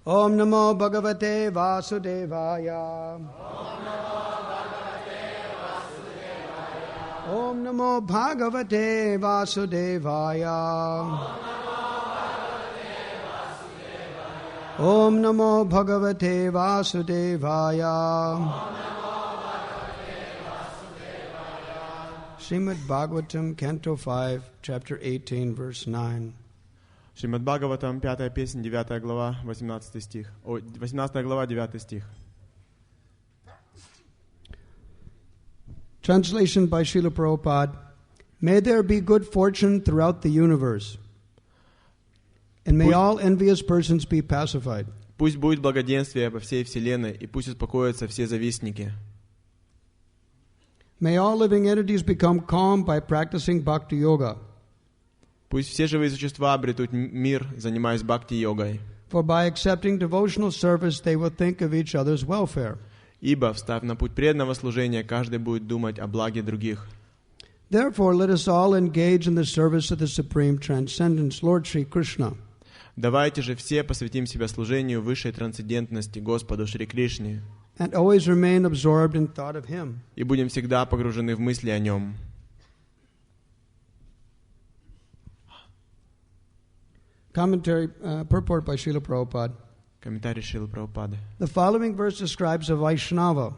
Om Namo Bhagavate Vasudevaya. Om Namo Bhagavate Vasudevaya. Om Namo Bhagavate Vasudevaya. Shrimad Bhagavatam, Canto 5, Chapter 18, Verse 9. Шримад Бхагаватам, 5 песня, 9 глава, 18 стих. 18 глава, 9 стих. Translation by Srila Prabhupada. May there be good fortune throughout the universe, and may all envious persons be pacified. Пусть будет благоденствие по всей вселенной, и пусть успокоятся все завистники. May all living entities become calm by practicing Bhakti Yoga. Пусть все живые существа обретут мир, занимаясь бхакти-йогой. For by accepting devotional service, they will think of each other's welfare. Ибо, встав на путь преданного служения, каждый будет думать о благе других. Therefore, let us all engage in the service of the Supreme Transcendence, Lord Shri Krishna. Давайте же все посвятим себя служению высшей трансцендентности Господу Шри Кришне. And always remain absorbed in thought of Him. И будем всегда погружены в мысли о Нем. Commentary, purport by Srila Prabhupada. Комментарий Шрилы Прабхупады. The following verse describes a Vaishnava.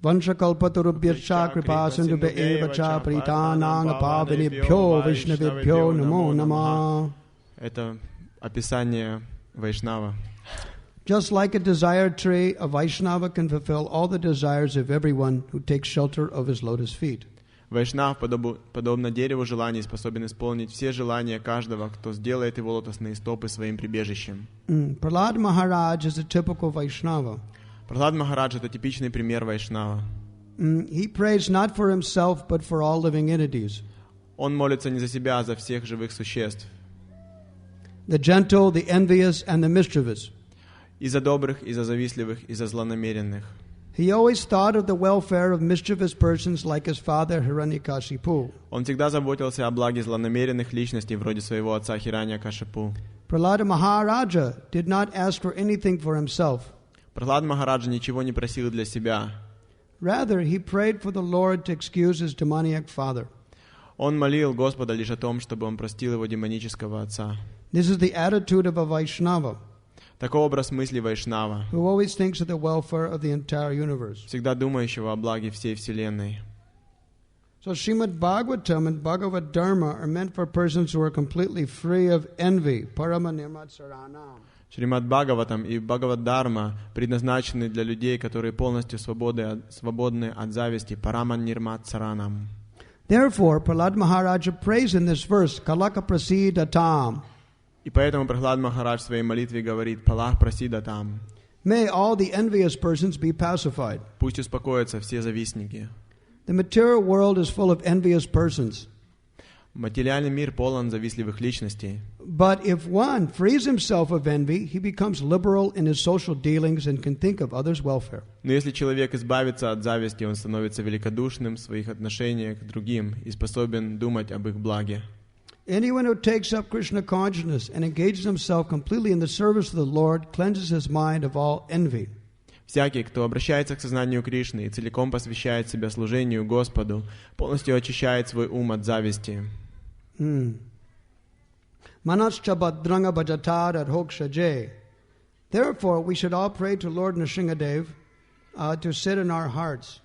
Vanchakalpatarubhyascha kripasindubhya evacha pritanang apavinibhyo vishnavibhyo namo namah. Это описание Вайшнава. Just like a desire tree, a Vaishnava can fulfill all the desires of everyone who takes shelter of his lotus feet. Вайшнав, подобно дереву желаний, способен исполнить все желания каждого, кто сделает его лотосные стопы своим прибежищем. Prahlad Maharaj is a typical Vaishnava. Прахлад Махарадж — это типичный пример Вайшнава. He prays not for himself, but for all living entities. Он молится не за себя, а за всех живых существ. The gentle, the envious, and the mischievous. И за добрых, и за завистливых, и за злонамеренных. He always thought of the welfare of mischievous persons like his father Hiranyakashipu. Он всегда заботился о благе злонамеренных личностей, вроде своего отца Хираньякашипу. Prahlada Maharaja did not ask for anything for himself. Прахлад Махараджа ничего не просил для себя. Rather, he prayed for the Lord to excuse his demoniac father. Он молил Господа лишь о том, чтобы он простил его демонического отца. This is the attitude of a Vaishnava, Такой образ мысли Вайшнава, who always thinks of the welfare of the entire universe. всегда думающего о благе всей вселенной. So Shrimad Bhagavatam and Bhagavad Dharma are meant for persons who are completely free of envy. Parama nirmatsaranam. Шримад Бхагаватам и Бхагават Дharma предназначены для людей, которые полностью свободны от зависти. Параман нирмат саранам. Therefore, Prahlad Maharaja prays in this verse, Kalaka prasidatam. И поэтому Прахлад Махарадж в своей молитве говорит: «Палах прасида там». May all the envious persons be pacified. Пусть успокоятся все завистники. The material world is full of envious persons. Материальный мир полон завистливых личностей. But if one frees himself of envy, he becomes liberal in his social dealings and can think of others' welfare. Но если человек избавится от зависти, он становится великодушным в своих отношениях к другим и способен думать об их благе. Anyone who takes up Krishna consciousness and engages himself completely in the service of the Lord cleanses his mind of all envy. Всякий, кто обращается к сознанию Кришны и целиком посвящает себя служению Господу, полностью очищает свой ум от зависти. Manascha bhadrangha bhajatar adhokshaje. Therefore, we should all pray to Lord Nrsingadev to sit in our hearts.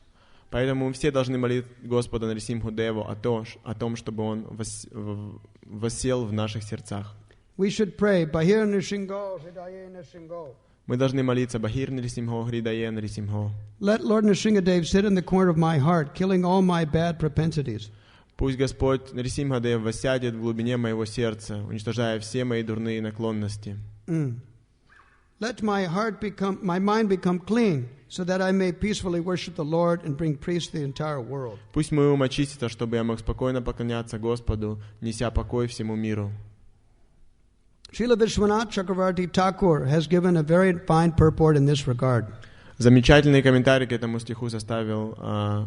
Поэтому мы все должны молить Господа Нарисимху Деву о том, чтобы Он воссел в наших сердцах. We should pray, Bahir Nrsingo, Hridaye Nrsingo. Мы должны молиться Бахир Нарисимхо, Хридае Нарисимхо. Let Lord Nrsingadev sit in the corner of my heart, killing all my bad propensities. Пусть Господь Нарисимхадев воссядет в глубине моего сердца, уничтожая все мои дурные наклонности. Let my mind become clean, so that I may peacefully worship the Lord and bring peace to the entire world. Пусть мой ум очистится, чтобы я мог спокойно поклоняться Господу, неся покой всему миру. Srila Vishwanath Chakravarti Thakur has given a very fine purport in this regard. Замечательный комментарий к этому стиху составил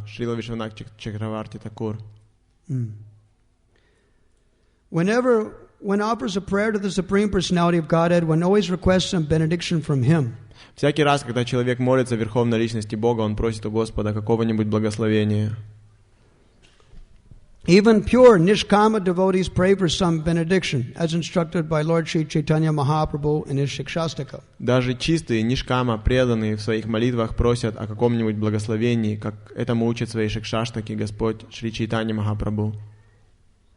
Шрила Вишванат Чакраварти Такур. Whenever when offers a prayer to the Supreme Personality of Godhead, one always requests some benediction from Him. Всякий раз, когда человек молится Верховной Личности Бога, он просит у Господа какого-нибудь благословения. Even pure Nishkama devotees pray for some benediction, as instructed by Lord Sri Chaitanya Mahaprabhu in his Shikshastaka. Даже чистые нишкама, преданные в своих молитвах, просят о каком-нибудь благословении, как этому учит свои шикшаштаки Господь Шри Чайтанья Махапрабху.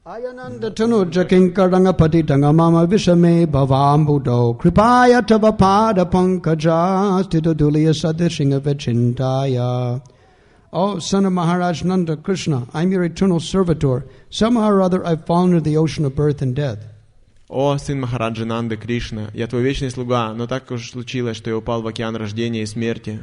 Ayananda tanuja kinkaranga patitanga mama vishame bhavam buddho kripaya tava pada pankaja stitudulya sadishinga vachintaya. Oh, son of Maharaj Nanda Krishna, I'm your eternal servitor. Somehow or other I've fallen into the ocean of birth and death. О, сын Махараджи Нанды Кришна, я твой вечный слуга, но так уж случилось, что я упал в океан рождения и смерти.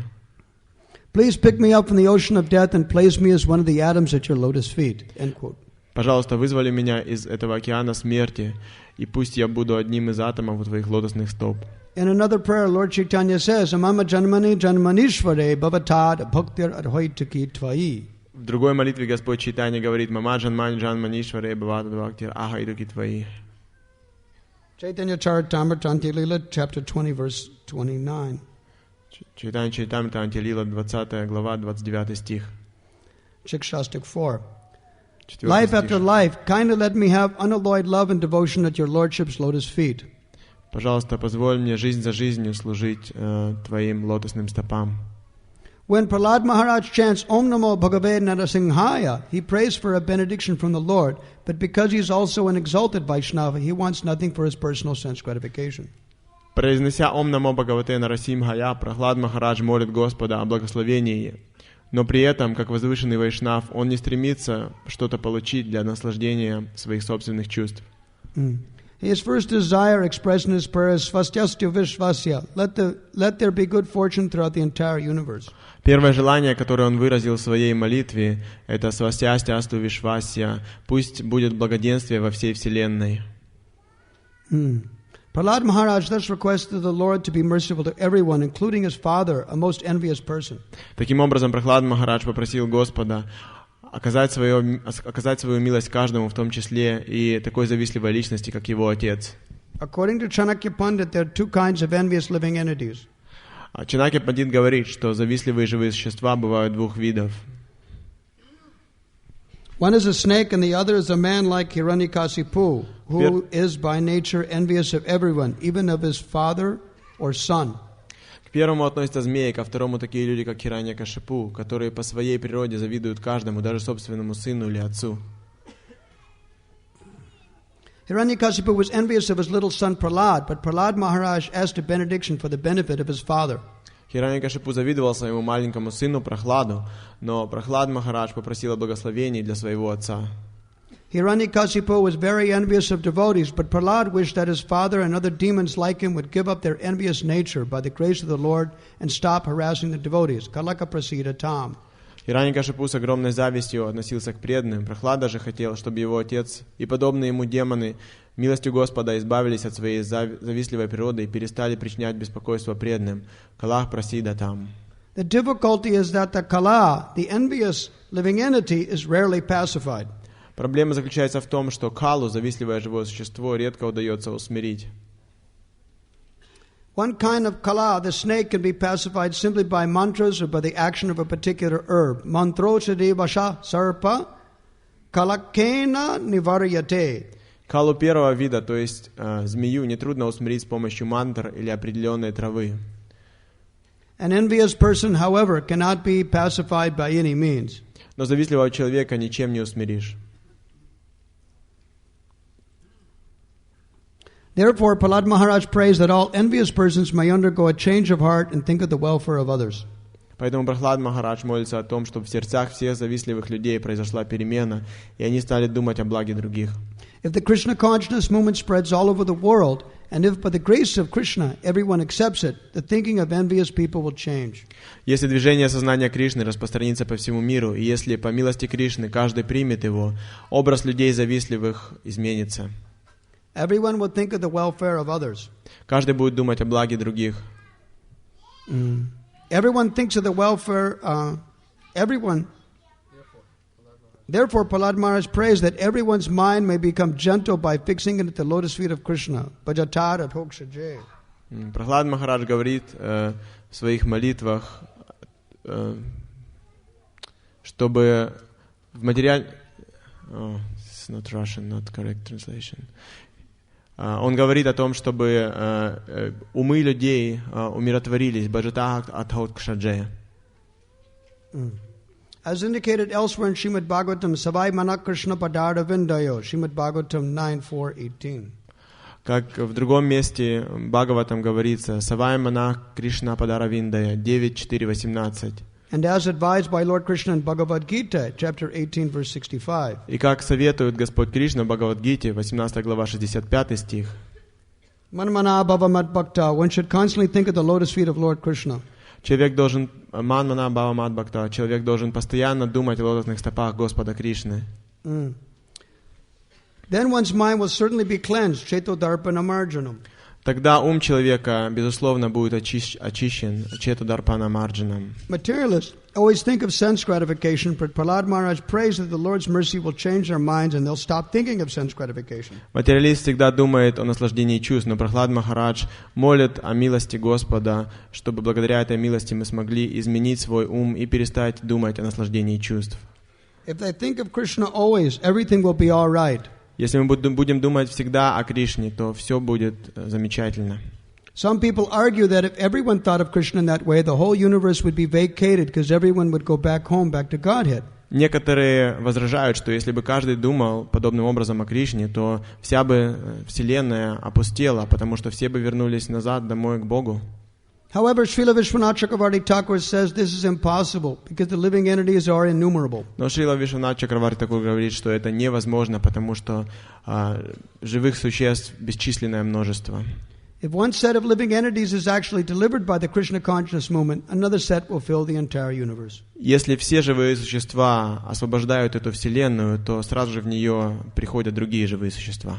Please pick me up from the ocean of death and place me as one of the atoms at your lotus feet. End quote. Пожалуйста, вызволи меня из этого океана смерти, и пусть я буду одним из атомов у твоих лотосных стоп. In another prayer, Lord Chaitanya says, Amama janmani janmanishvare bhavatad bhaktir adhoitaki tvai. В другой молитве Господь Чайтанья говорит: «Мама джанмани джанманишваре бхават бхактир ахайдуки твои». Chaitanya Charitamrita Antya-lila, chapter 20, verse 29. Чайтанья Чаритамрита Антя-лила, 20 глава, 29 стих. Shikshastak 4. 4 Life стих. after life, kindly let me have unalloyed love and devotion at your Lordship's lotus feet. Пожалуйста, позволь мне жизнь за жизнью служить твоим лотосным стопам. When Prahlad Maharaj chants Om Namo Bhagavate Narasimhaya, he prays for a benediction from the Lord, but because he is also an exalted Vaishnava, he wants nothing for his personal sense gratification. Произнося Ом Намо Бхагавате Нарасимхая, Прахлад Махарадж молит Господа о благословении, но при этом, как возвышенный вайшнав, он не стремится что-то получить для наслаждения своих собственных чувств. His first desire expressed in his prayer is Svastyastya Vishvasya. Let there be good fortune throughout the entire universe. Первое желание, которое он выразил в своей молитве, это «Свастястя асту вишвасья», «Пусть будет благоденствие во всей вселенной». Prahlad Maharaj thus requested the Lord to be merciful to everyone, including his father, a most envious person. Таким образом, Прахлад Махарадж попросил Господа оказать свою милость каждому, в том числе и такой завистливой личности, как его отец. According to Chanakya Pandit, there are two kinds of envious living entities. Чанакья Пандит говорит, что завистливые живые существа бывают двух видов. One is a snake and the other is a man like Hiranyakasipu, who is by nature envious of everyone, even of his father or son. К первому относятся змеи, ко второму такие люди, как Хираньякашипу, которые по своей природе завидуют каждому, даже собственному сыну или отцу. Hiranyakasipu was envious of his little son Prahlad, but Prahlad Maharaj asked a benediction for the benefit of his father. Хираньякашипу завидовал своему маленькому сыну Прахладу, но Прахлад Махарадж попросил о благословении для своего отца. Hiranyakasipu was very envious of devotees, but Prahlad wished that his father and other demons like him would give up their envious nature by the grace of the Lord and stop harassing the devotees. Kalaka prasida tam. Хираньякашипу с огромной завистью относился к преданным. Прахлада же хотел, чтобы его отец и подобные ему демоны милостью Господа избавились от своей завистливой природы и перестали причинять беспокойство преданным. Калах прасида там. The difficulty is that the kala, the envious living entity, is rarely pacified. Проблема заключается в том, что калу, завистливое живое существо, редко удается усмирить. One kind of kala, the snake, can be pacified simply by mantras or by the action of a particular herb. Mantro chadevasha sarpa kalakena nivaryate. Калу первого вида, то есть змею, нетрудно усмирить с помощью мантр или определенной травы. An envious person, however, cannot be pacified by any means. Но завистливого человека ничем не усмиришь. Therefore, Prahlad Maharaj prays that all envious persons may undergo a change of heart and think of the welfare of others. Поэтому Прахлад Махарадж молится о том, чтобы в сердцах всех завистливых людей произошла перемена, и они стали думать о благе других. If the Krishna consciousness movement spreads all over the world, and if by the grace of Krishna everyone accepts it, the thinking of envious people will change. Если движение сознания Кришны распространится по всему миру, и если по милости Кришны каждый примет его, образ людей завистливых изменится. Everyone will think of the welfare of others. Каждый будет думать о благе других. Everyone thinks of the welfare. Therefore, Prahlad Maharaj prays that everyone's mind may become gentle by fixing it at the lotus feet of Krishna. Bhajatar athokshaje. Прохлад Махарадж говорит в своих молитвах, чтобы в материале... It's not Russian, not correct translation. Он говорит о том, чтобы умы людей умиротворились. Бхаджатах атхокшадже. As indicated elsewhere in Shrimad Bhagavatam, Savai Manak Krishna Padarda Vindayo, Shrimad Bhagavatam 9:4-18. Как в другом месте Бхагаватам говорится, Савай Манах Кришна Падара Виндая, 9:4-18. And as advised by Lord Krishna in Bhagavad Gita, chapter 18, verse 65. И как советует Господь Кришна в Бхагавад-гите, 18 глава, 65 стих. Manmana bhava mad bhakta, one should constantly think of the lotus feet of Lord Krishna. Человек должен, манмана бхава мад бхакта, человек должен постоянно думать о лотосных стопах Господа Кришны. Then one's mind will certainly be cleansed, cheto darpana marjanam. Тогда ум человека, безусловно, будет очищен чето дарпана марджанам. Materialists always think of sense gratification, but Prahlad Maharaj prays that the Lord's mercy will change their minds and they'll stop thinking of sense gratification. Материалист всегда думает о наслаждении чувств, но Прохлад Махарадж молит о милости Господа, чтобы благодаря этой милости мы смогли изменить свой ум и перестать думать о наслаждении чувств. If they think of Krishna always, everything will be all right. Если мы будем думать всегда о Кришне, то все будет замечательно. Some people argue that if everyone thought of Krishna in that way, the whole universe would be vacated because everyone would go back home, back to Godhead. Некоторые возражают, что если бы каждый думал подобным образом о Кришне, то вся бы Вселенная опустела, потому что все бы вернулись назад домой к Богу. However, Srila Vishwanath Chakravarti Thakur says this is impossible because the living entities are innumerable. Но Шрила Вишванат Чакраварти Тхакур говорит, что это невозможно, потому что живых существ бесчисленное множество. If one set of living entities is actually delivered by the Krishna consciousness movement, another set will fill the entire universe. Если все живые существа освобождают эту Вселенную, то сразу же в нее приходят другие живые существа.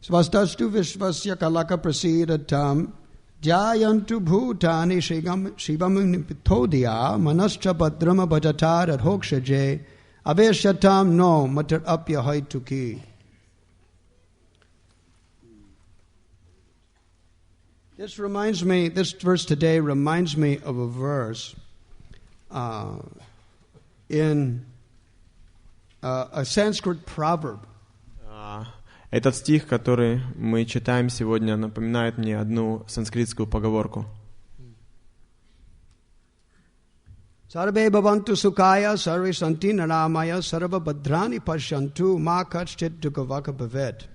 Svastastu Vishvasya Kalaka Prasidatam Jayantu Bhutani Shivam Pithodya Manascha Badrama Bhajatar Hokshaje Aveshatam No Matar Apya Haituki. This verse today reminds me of a verse in a Sanskrit proverb. Этот стих, который мы читаем сегодня, напоминает мне одну санскритскую поговорку. Sarve bhavantu sukhaya sarve santi naramaya sarva bhadrani pashyantu ma kachchit dukhavaka bhavet.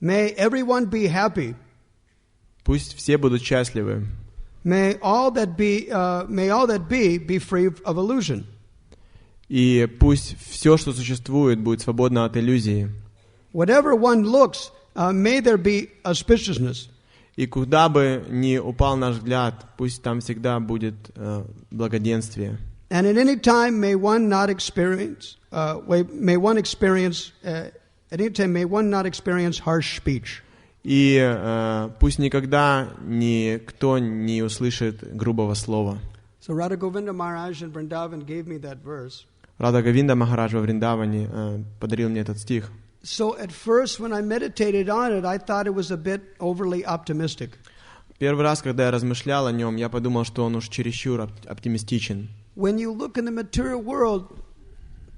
May everyone be happy. Пусть все будут счастливы. May all that be free of illusion. И пусть все, что существует, будет свободно от иллюзии. Whatever one looks, may there be auspiciousness. И куда бы ни упал наш взгляд, пусть там всегда будет благоденствие. And at any time may one not experience harsh speech. И пусть никогда никто не услышит грубого слова. So Radha Govinda Maharaj in Vrindavan gave me that verse. Рада Говинда Махарадж во Вриндаване подарил мне этот стих. So at first, when I meditated on it, I thought it was a bit overly optimistic. Первый раз, когда я размышлял о нем, я подумал, что он уж чересчур оптимистичен. When you look in the material world,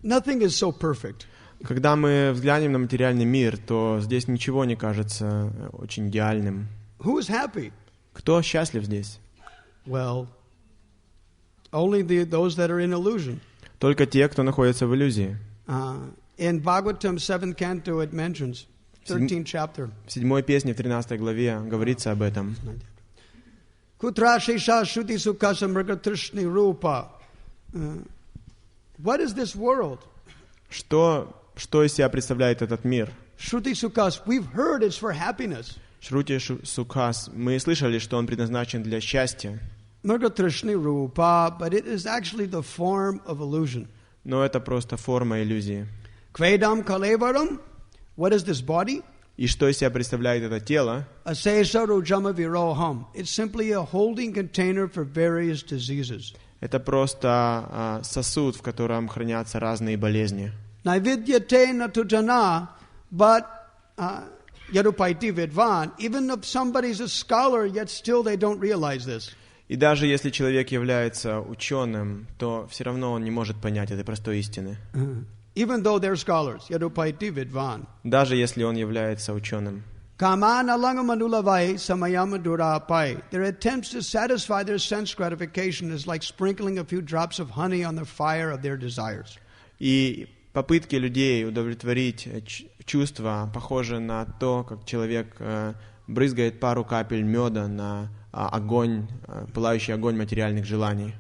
nothing is so perfect. Когда мы взглянем на материальный мир, то здесь ничего не кажется очень идеальным. Who is happy? Кто счастлив здесь? Well, only those that are in illusion. Только те, кто находится в иллюзии. In Bhagavatam 7th canto it mentions, 13th chapter. В 7-й песне, в 13 главе говорится об этом. Kutra shesha shruti sukasa mrigatrishni rupa. What is this world? Что из себя представляет этот мир? Shruti sukas, we've heard it's for happiness. Шрути сукас, мы слышали, что он предназначен для счастья. Mrigatrishni rupa, but it is actually the form of illusion. Но это просто форма иллюзии. Kvedam kalevaram. What is this body? И что из себя представляет это тело? Asesa rujama viroham. It's simply a holding container for various diseases. Это просто сосуд, в котором хранятся разные болезни. Naividyate natujana, but yadupaiti vidvan. Even if somebody's a scholar, yet still they don't realize this. И даже если человек является ученым, то все равно он не может понять этой простой истины. Even though they're scholars, yadupaiti vidvan. Даже если он является ученым. Kamana langamanulavai samayama. Their attempts to satisfy their sense gratification is like sprinkling a few drops of honey on the fire of their desires. И попытки людей удовлетворить чувства похожи на то, как человек брызгает пару капель меда на огонь, пылающий огонь материальных желаний.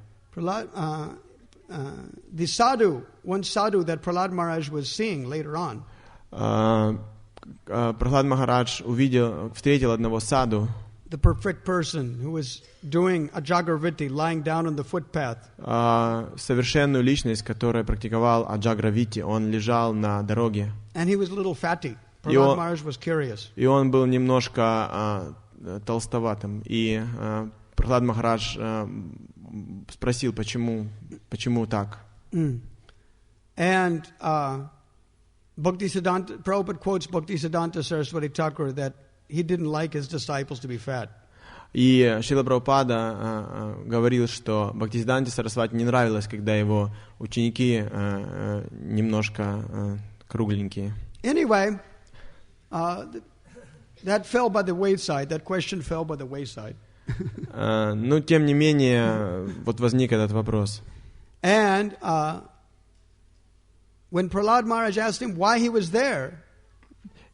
The sadhu, one sadhu that Prahlad Maharaj was seeing later on. Прахлад Махарадж встретил одного саду, the perfect person who was doing a jagraviti, lying down on the footpath. Совершенную личность, которая практиковал аджагравити, он лежал на дороге. And he was a little fatty. Prahlad Maharaj was curious. И он был немножко толстоватым. И Прахлад Махарадж спросил, почему так. And Bhaktisiddhanta, Prabhupada quotes Bhaktisiddhanta Saraswati Thakur that he didn't like his disciples to be fat. И Шрила Прабхупада говорил, что Бхактисиддханте Сарасвати не нравилось, когда его ученики немножко кругленькие. Anyway, that fell by the wayside. That question fell by the wayside. Но тем не менее, вот возник этот вопрос. And when Prahlad Maharaj asked him why he was there,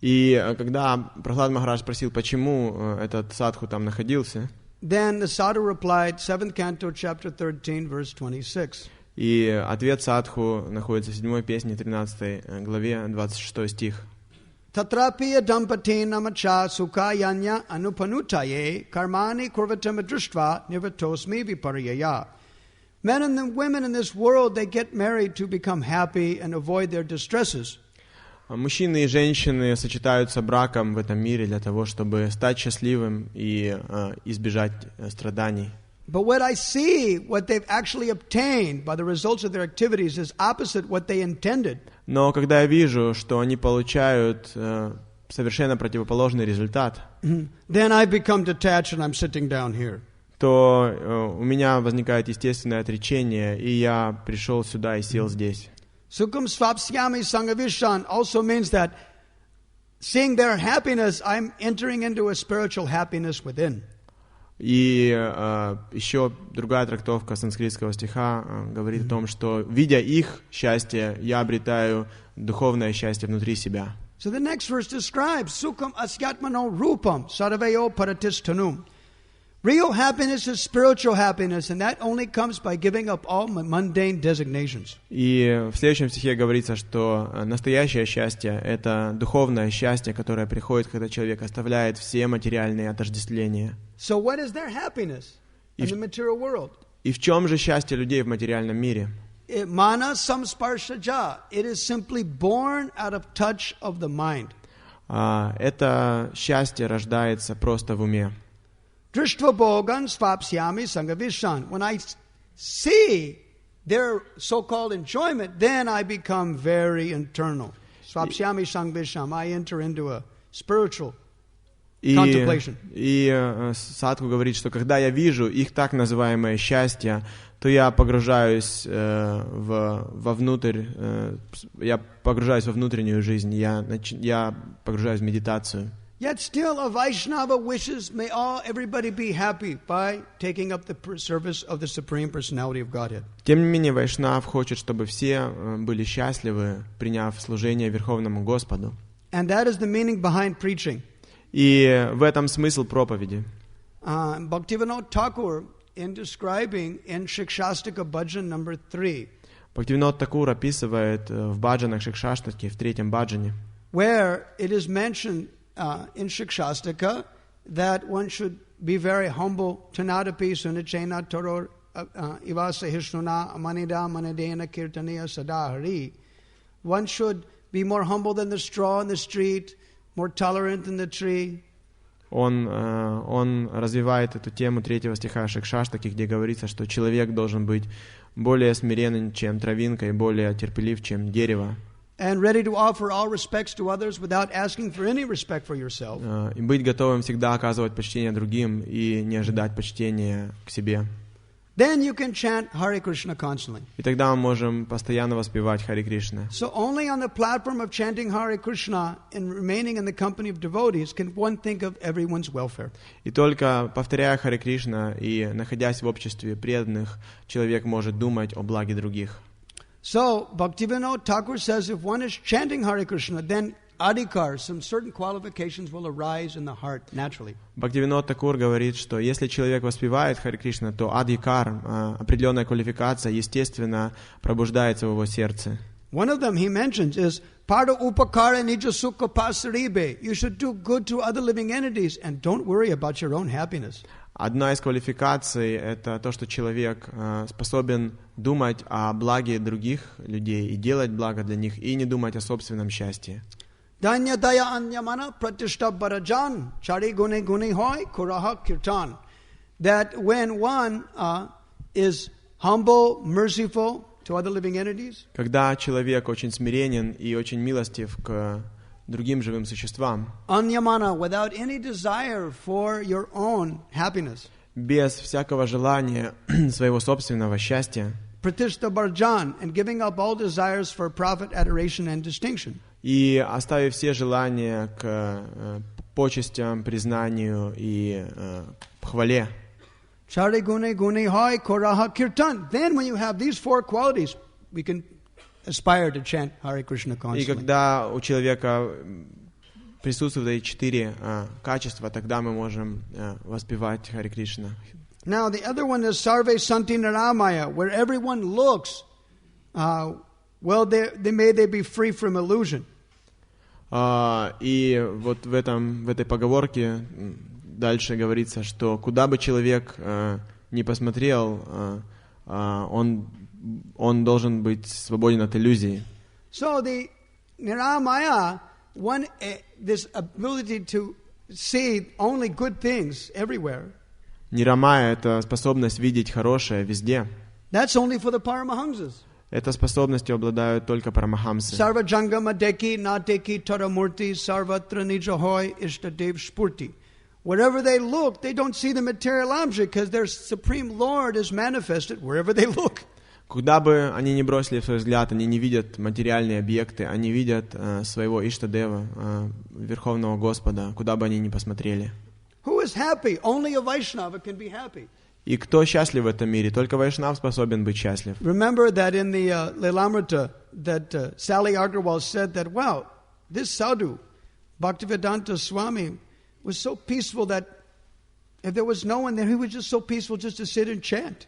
и когда Прахлад Махарадж спросил, почему этот садху там находился, then the sadhu replied, 7th canto, chapter 13, verse 26. И ответ садху находится в 7 песне, 13 главе, 26 стих. Tatrapiya dampati namacha sukayanya anupanutaye karmani kurvatama društva nivatosmi vipariyaya. Men and women in this world, they get married to become happy and avoid their distresses. Мужчины и женщины сочетаются браком в этом мире для того, чтобы стать счастливым и избежать страданий. But what I see, what they've actually obtained by the results of their activities is opposite what they intended. Но когда я вижу, что они получают совершенно противоположный результат, then I become detached and I'm sitting down here. То у меня возникает естественное отречение, и я пришел сюда и сел здесь. Sukham svapsyami sangavishan also means that seeing their happiness, I'm entering into a spiritual happiness within. И еще другая трактовка санскритского стиха говорит о том, что, видя их счастье, я обретаю духовное счастье внутри себя. So the next verse describes sukham asyatmano rupam sarvayo paratishthanum. Real happiness is spiritual happiness, and that only comes by giving up all mundane designations. И в следующем стихе говорится, что настоящее счастье — это духовное счастье, которое приходит, когда человек оставляет все материальные отождествления. So what is their happiness in the material world? И в чем же счастье людей в материальном мире? Mana samsparshaja. It is simply born out of touch of the mind. Это счастье рождается просто в уме. Drishtva bhogan svapsyami sangavishan. When I see their so-called enjoyment, then I become very internal. Svapsyami sangavishan. I enter into a spiritual contemplation. И садху говорит, что когда я вижу их так называемое счастье, то я погружаюсь вовнутрь, я погружаюсь во внутреннюю жизнь, я погружаюсь в медитацию. Yet still a Vaishnava wishes may everybody be happy by taking up the service of the Supreme Personality of Godhead. Тем не менее, Вайшнав хочет, чтобы все были счастливы, приняв служение Верховному Господу. And that is the meaning behind preaching. И в этом смысл проповеди. Bhaktivinoda Thakur, in describing in Shikshastika Bhajan number 3, Бхактивинод Такур описывает в баджанах Шикшаштаки, в 3-м баджане, where it is mentioned in Shikshastika that one should be very humble. Tanadapi sunachena toror ivasa hishnuna amanida manadena kirtaniya sadahari. One should be more humble than the straw in the street, more tolerant than the tree. Он развивает эту тему 3 стиха Шикшаштаки, где говорится, что человек должен быть более смиренен, чем травинка, и более терпелив, чем дерево. And ready to offer all respects to others without asking for any respect for yourself. И быть готовым всегда оказывать почтение другим и не ожидать почтения к себе. Then you can chant Hare Krishna constantly. И тогда мы можем постоянно воспевать Харе Кришна. So only on the platform of chanting Hare Krishna and remaining in the company of devotees can one think of everyone's welfare. И только повторяя Харе Кришна и находясь в обществе преданных, человек может думать о благе других. So Bhaktivinoda Thakur says if one is chanting Hare Krishna, then adhikar, some certain qualifications will arise in the heart naturally. Бхактивинод Такур говорит, что если человек воспевает Харе Кришна, то адхикар, определенная квалификация, естественно, пробуждается в его сердце. One of them he mentions is Pada upakara nija sukha pasaribe. You should do good to other living entities and don't worry about your own happiness. Одна из квалификаций – это то, что человек способен думать о благе других людей и делать благо для них, и не думать о собственном счастье. Danya daya anyamana pratishta barajan chari gune gune hoy kuraha kirtan. That when one is humble, merciful to other living entities, когда человек очень смиренен и очень милостив к другим живым существам, anyamana, without any desire for your own happiness, без всякого желания своего собственного счастья, pratishta barajan, and giving up all desires for profit, adoration and distinction, и оставив все желания к почестям, признанию и хвале. Chari gune gune hoy koraha kirtan. Then when you have these 4 qualities, we can aspire to chant Hare Krishna И constantly. когда у человека присутствуют эти 4 качества, тогда мы можем воспевать Харе Кришна. Now the other one is sarve santi naramaya, where everyone looks, well, may they be free from illusion. И вот в этой поговорке дальше говорится, что куда бы человек ни посмотрел, он должен быть свободен от иллюзий. So the Niramaya, this ability to see only good things everywhere. Нирамая — это способность видеть хорошее везде. That's only for the Paramahamsas. Этой способностью обладают только парамахамсы. Sarva jangama deki nateki taramurti sarvatra nijahoy ishtadev spurti. Wherever they look, they don't see the material object because their Supreme Lord is manifested wherever they look. Куда бы они ни бросили свой взгляд, они не видят материальные объекты, они видят своего Иштадева, Верховного Господа, куда бы они ни посмотрели. Who is happy? Only a Vaishnava can be happy. И кто счастлив в этом мире? Только Вайшнав способен быть счастлив. Remember that in the Lilamrita, that Sally Agarwal said that, wow, this sadhu, Bhaktivedanta Swami, was so peaceful that if there was no one there, he was just so peaceful just to sit and chant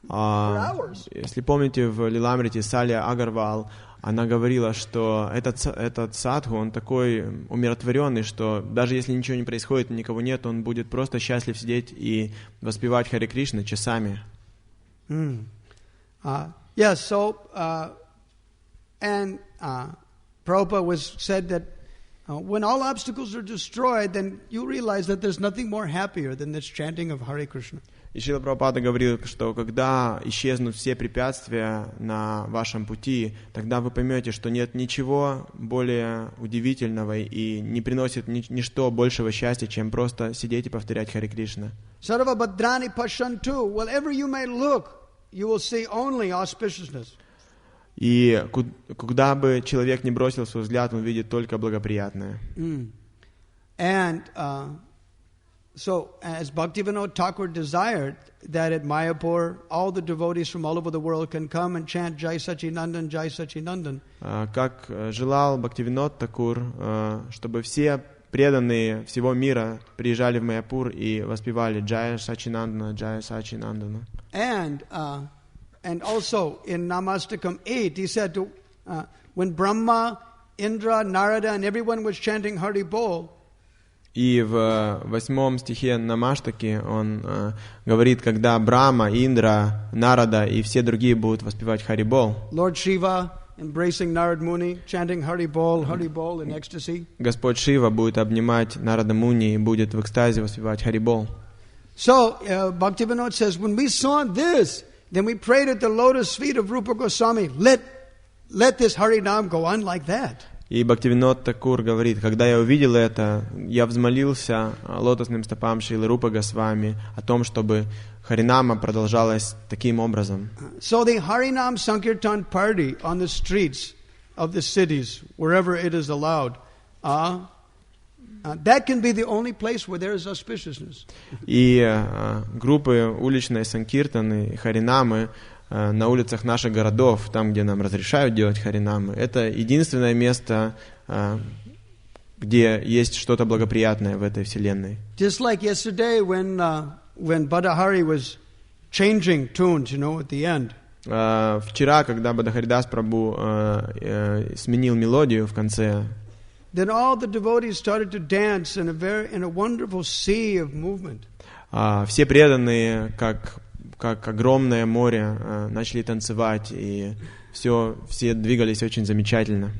for hours. Если помните, в Лиламрите Салия Агарвал, она говорила, что этот садху, он такой умиротворенный, что даже если ничего не происходит, никого нет, он будет просто счастлив сидеть и воспевать Харе Кришна часами. Yes, so, and Prabhupada said that when all obstacles are destroyed, then you realize that there's nothing more happier than this chanting of Hare Krishna. И Шрила Прабхупада говорил, что когда исчезнут все препятствия на вашем пути, тогда вы поймете, что нет ничего более удивительного и не приносит ничто большего счастья, чем просто сидеть и повторять Харе Кришна. Sarva Bhadrani Pashantu, wherever you may look, you will see only auspiciousness. И куда бы человек ни бросил свой взгляд, он видит только благоприятное. And so, as Bhaktivinoda Thakur desired that at Mayapur, all the devotees from all over the world can come and chant Jai Sachinandan, Jai Sachinandan. Как желал Бхактивинод Такур, чтобы все преданные всего мира приезжали в Майяпур и воспевали Джая Сачинандана, Джая Сачинандана. And also in Namastakam 8, he said to, when Brahma, Indra, Narada, and everyone was chanting Hari Bol. И в 8 стихе Намаштаки он говорит, когда Брахма, Индра, Нарада и все другие будут воспевать Хари Бол. Lord Shiva, embracing Narad Muni, chanting Hari Bol in ecstasy. Господь Шива будет обнимать Нарада Муни и будет в экстазе воспевать Харибол. So, Bhaktivinoda says, when we saw this, then we prayed at the lotus feet of Rupa Goswami, let this Harinam go on like that. И Бхактивинод Такур говорит, когда я увидел это, я взмолился лотосным стопам Шрилы Рупы Госвами о том, чтобы Харинама продолжалась таким образом. So the Harinam Sankirtan party on the streets of the cities, wherever it is allowed, that can be the only place where there is auspiciousness. И группы уличной санкиртаны, харинамы на улицах наших городов, там, где нам разрешают делать харинамы, это единственное место, где есть что-то благоприятное в этой вселенной. Just like yesterday when Badahari was changing tunes, at the end. Вчера, когда Бадахаридас Прабху сменил мелодию в конце, then all the devotees started to dance in a wonderful sea of movement. Все преданные, как огромное море, начали танцевать, и все двигались очень замечательно.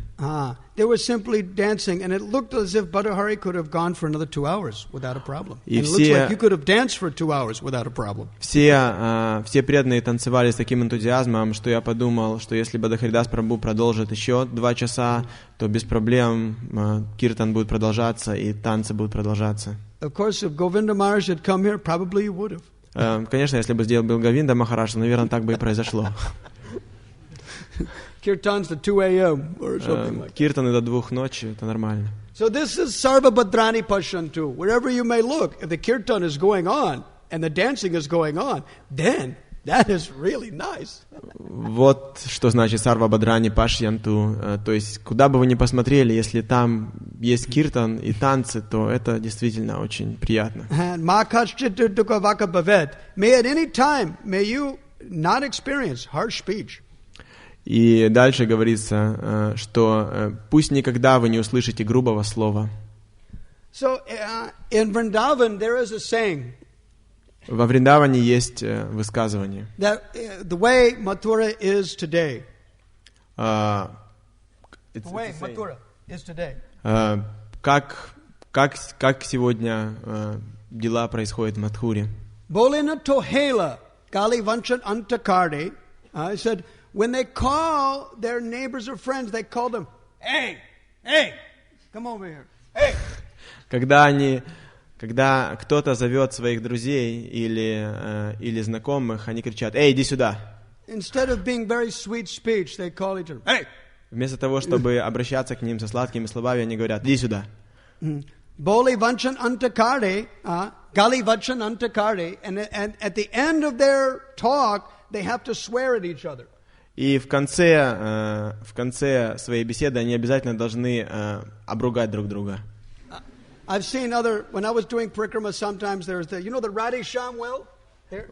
They were simply dancing, and it looked as if Badahari could have gone for another 2 hours without a problem. And it looks like you could have danced for 2 hours without a problem. Все преданные танцевали с таким энтузиазмом, что я подумал, что если Бадахаридас Прабху продолжит еще 2 часа, то без проблем киртан будет продолжаться, и танцы будут продолжаться. Of course, if Govinda Maharaj had come here, probably you would have. Конечно, если бы сделал Говинда Махарадж, наверное, так бы и произошло. Kirtans to 2 a.m. or something like that. Киртаны до 2 ночи, это нормально. So this is Sarva Bhadrani Pashyantu. Wherever you may look, if the kirtan is going on and the dancing is going on, then that is really nice. Вот что значит Сарва Бадрани Пашьянту. То есть, куда бы вы ни посмотрели, если там есть киртан и танцы, то это действительно очень приятно. May at any time, may you not experience harsh speech. И дальше говорится, что пусть никогда вы не услышите грубого слова. So, in Vrindavan there is a saying. Во Вриндаване есть высказывание. That the way Mathura is today. The way Mathura is today. Как сегодня дела происходят в Мадхуре? Bolena tohela gali vanchan antakarde. I said, when they call their neighbors or friends, they call them, hey, come over here, hey. Когда кто-то зовет своих друзей или знакомых, они кричат: «Эй, иди сюда!» Instead of being very sweet speech, they call each other, hey. Вместо того, чтобы обращаться к ним со сладкими словами, они говорят: «Иди сюда!» Boli vanchan antakarde, gali vanchan antakarde, and at the end of their talk, they have to swear at each other. И в конце своей беседы они обязательно должны обругать друг друга. I've seen when I was doing parikrama, sometimes there's the Radhe Shyam well?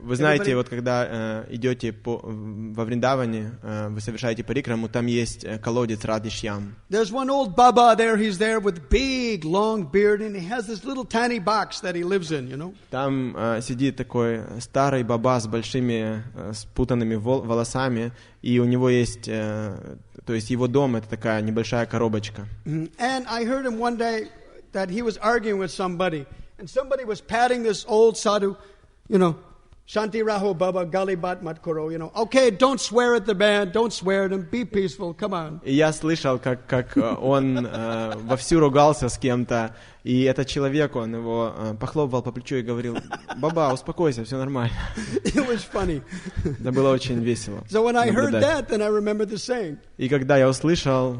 Вы знаете, вот когда идете во Вриндаване, вы совершаете парикраму, там есть колодец Радhe Shyam. There's one old Baba there, he's there with big long beard, and he has this little tiny box that he lives in, Там сидит такой старый баба с большими спутанными волосами, и у него есть, то есть его дом — это такая небольшая коробочка. And I heard him one day that he was arguing with somebody, and somebody was patting this old sadhu, Shanti Raho Baba Galibat Mat Koro, okay, don't swear at the man, don't swear at him, be peaceful, come on. И я слышал, как он вовсю ругался с кем-то, и этот человек, он его похлопывал по плечу и говорил: «Баба, успокойся, все нормально». It was funny. Это было очень весело. So when I heard that, then I remembered the saying. И когда я услышал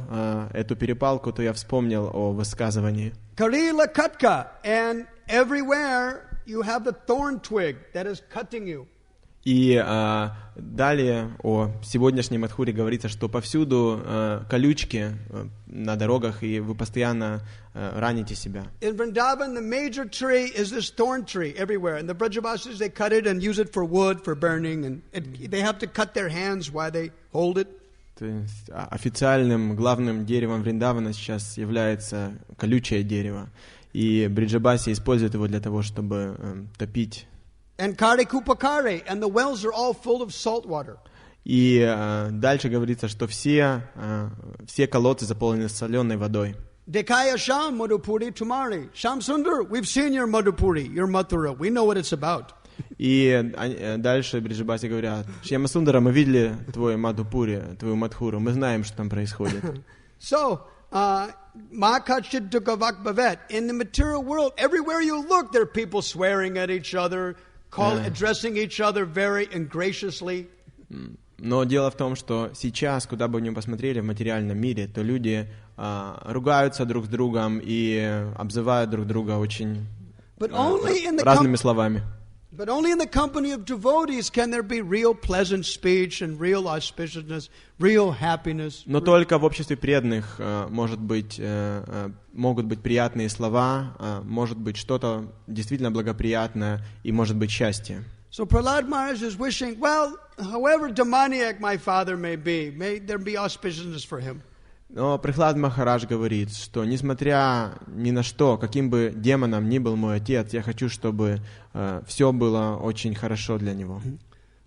эту перепалку, то я вспомнил о высказывании. Karila katka, and everywhere you have the thorn twig that is cutting you. И далее о сегодняшнем Мадхуре говорится, что повсюду колючки на дорогах, и вы постоянно раните себя. In Vrindavan, the major tree is this thorn tree everywhere, and the Brajavasis, they cut it and use it for wood, for burning, and they have to cut their hands while they hold it. То есть официальным главным деревом Вриндавана сейчас является колючее дерево. И Бриджабаси используют его для того, чтобы топить. And kare kupakare, and the wells are all full of salt water. И дальше говорится, что все колодцы заполнены соленой водой. Dekaya Sham Madhupuri Tumari. Sham Sundar, we've seen your Madhupuri, your Mathura. We know what it's about. И дальше Бриджабаси говорят: Шьяма Сундара, мы видели твой Мадхупури, твою Мадхуру, мы знаем, что там происходит. So, Mahakachit Dukavak Bhavet. In the material world, everywhere you look, there are people swearing at each other, addressing each other very ingraciously. Но дело в том, что сейчас, куда бы вы ни посмотрели в материальном мире, то люди ругаются друг с другом и обзывают друг друга очень разными словами. But only in the company of devotees can there be real pleasant speech and real auspiciousness, real happiness. Но только в обществе преданных могут быть приятные слова, может быть что-то действительно благоприятное и может быть счастье. So Prahlad Maharaj is wishing, well, however demoniac my father may there be auspiciousness for him. Но Прахлад Махарадж говорит, что несмотря ни на что, каким бы демоном ни был мой отец, я хочу, чтобы все было очень хорошо для него.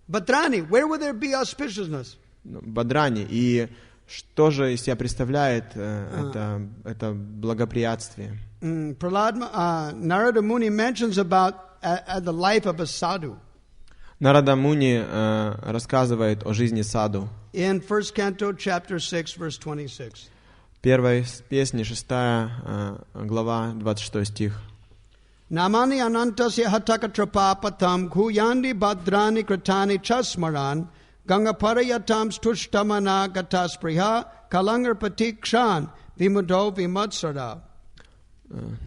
Бадрани, where would there be auspiciousness? Бадрани, и что же из себя представляет это благоприятствие? Narada Muni mentions about the life of a sadhu. Нарада Муни рассказывает о жизни саду. In first canto, chapter 6, verse 26. Первая песня, 6 глава, 26 стих. Namani anantasya hataka trapapatam kuyandi badrani kratani chasmaran gangaparayatam stushtamana gataspriha kalangar patikshan vimudo vimatsara.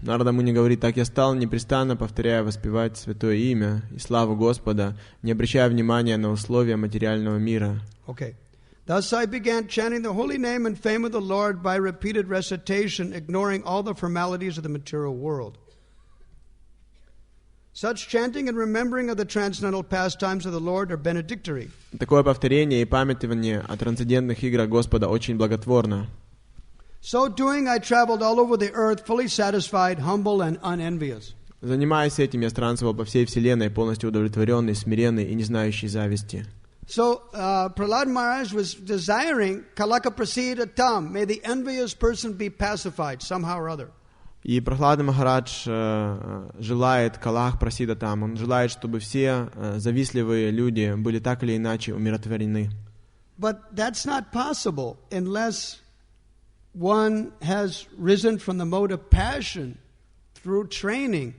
Нарада Муни говорит: так я стал непрестанно повторяя, воспевать святое имя и славу Господа, не обращая внимания на условия материального мира. Okay. Thus I began chanting the holy name and fame of the Lord by repeated recitation, ignoring all the formalities of the material world. Such chanting and remembering of the transcendental pastimes of the Lord are benedictory. Такое повторение и памятование о трансцендентных играх Господа очень благотворно. So doing, I traveled all over the earth, fully satisfied, humble, and unenvious. Занимаясь этим, я странствовал по всей вселенной, полностью удовлетворенный, смиренный и не знающий зависти. So Prahlad Maharaj was desiring kalaka prasida tam. May the envious person be pacified somehow or other. И Прахлада Махарадж желает калах прасида там. Он желает, чтобы все завистливые люди были так или иначе умиротворены. But that's not possible unless one has risen from the mode of passion through training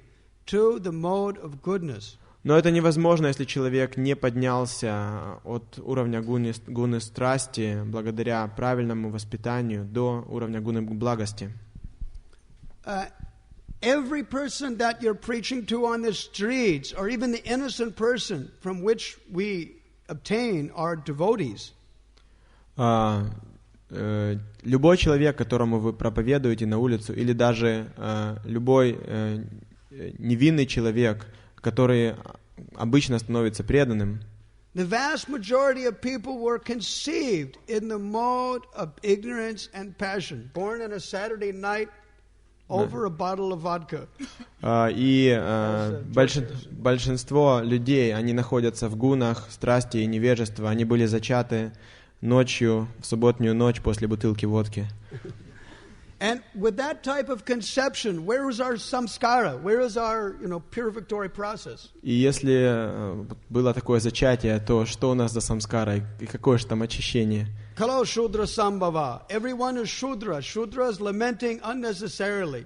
to the mode of goodness. Но это невозможно, если человек не поднялся от уровня гуны страсти благодаря правильному воспитанию до уровня гуны благости. Every person that you're preaching to on the streets, or even the innocent person from which we obtain our devotees. Любой человек, которому вы проповедуете на улицу, или даже любой невинный человек, который обычно становится преданным. The vast majority of people were conceived in the mode of ignorance and passion, born on a Saturday night over a bottle of vodka. И большинство людей, они находятся в гунах страсти и невежества. Они были зачаты ночью, в субботнюю ночь после бутылки водки. And with that type of conception, where is our samskara? Where is our, purificatory process? И если было такое зачатие, то что у нас за самскара и какое же там очищение? Kalo shudra sambhava. Everyone is shudra. Shudra is lamenting unnecessarily.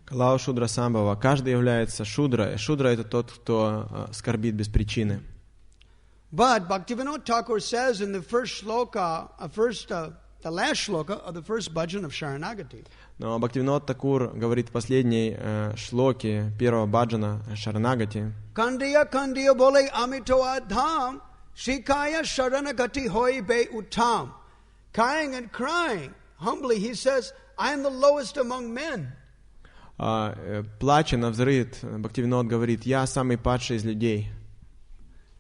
Калау шудра самбава. Каждый является шудра. Шудра — это тот, кто скорбит без причины. But Bhaktivinoda Thakur says in the first shloka, the last shloka of the first bhajan of Sharanagati. Но Бхактивинод Такур говорит в последней шлоке первого баджана Шаранагати. Kandiya kandiya bole amito adham, shikaya Sharanagati hoy be uttam. Crying and crying, humbly he says, I am the lowest among men. Плача навзрыд, Бхактивинод говорит: я самый падший из людей.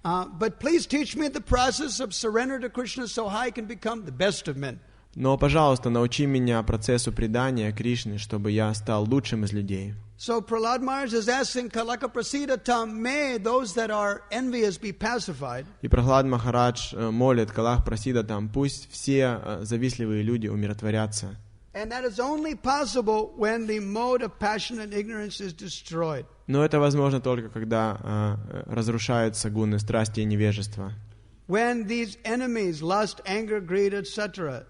But please teach me the process of surrender to Krishna so I can become the best of men. Но, пожалуйста, научи меня процессу предания Кришны, чтобы я стал лучшим из людей. So Prahlad Maharaj is asking, Kalaka Prasida Tam, may those that are envious be pacified. И Прахлад Махарадж молит Калах Прасида там, пусть все завистливые люди умиротворятся. And that is only possible when the mode of passion and ignorance is destroyed. Но это возможно только когда разрушаются гуны страсти и невежества. When these enemies, lust, anger, greed, etc.,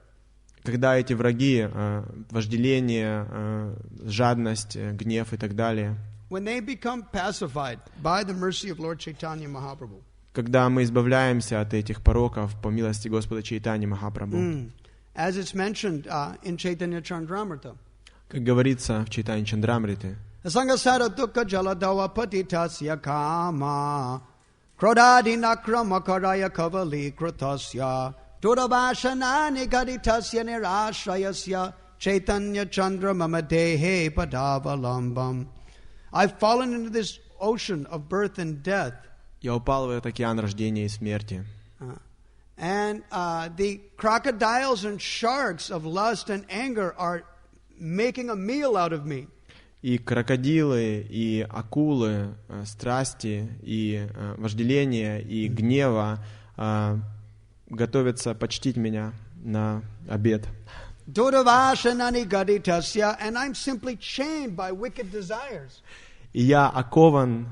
Когда эти враги, вожделение, жадность, гнев и так далее, when they become pacified by the mercy of Lord Chaitanya Mahaprabhu. когда мы избавляемся от этих пороков по милости Господа Чайтаньи Махапрабху, As it's mentioned in Chaitanya Chandramrita. как говорится в Чайтаньи Чандрамрите, Sangasara dukkha jaladawa patitasya kama krodadinakra makaraya kavali krutasya durabashanani gaditasya nirashrayasya Chaitanya Chandra mamadehe padavalambam. I've fallen into this ocean of birth and death. я упал в этот океан рождения и смерти. And the crocodiles and sharks of lust and anger are making a meal out of me. И крокодилы, и акулы, страсти, и вожделения, и гнева готовятся почтить меня на обед. Durvashanani gaditasya, and I'm simply chained by wicked desires. И я окован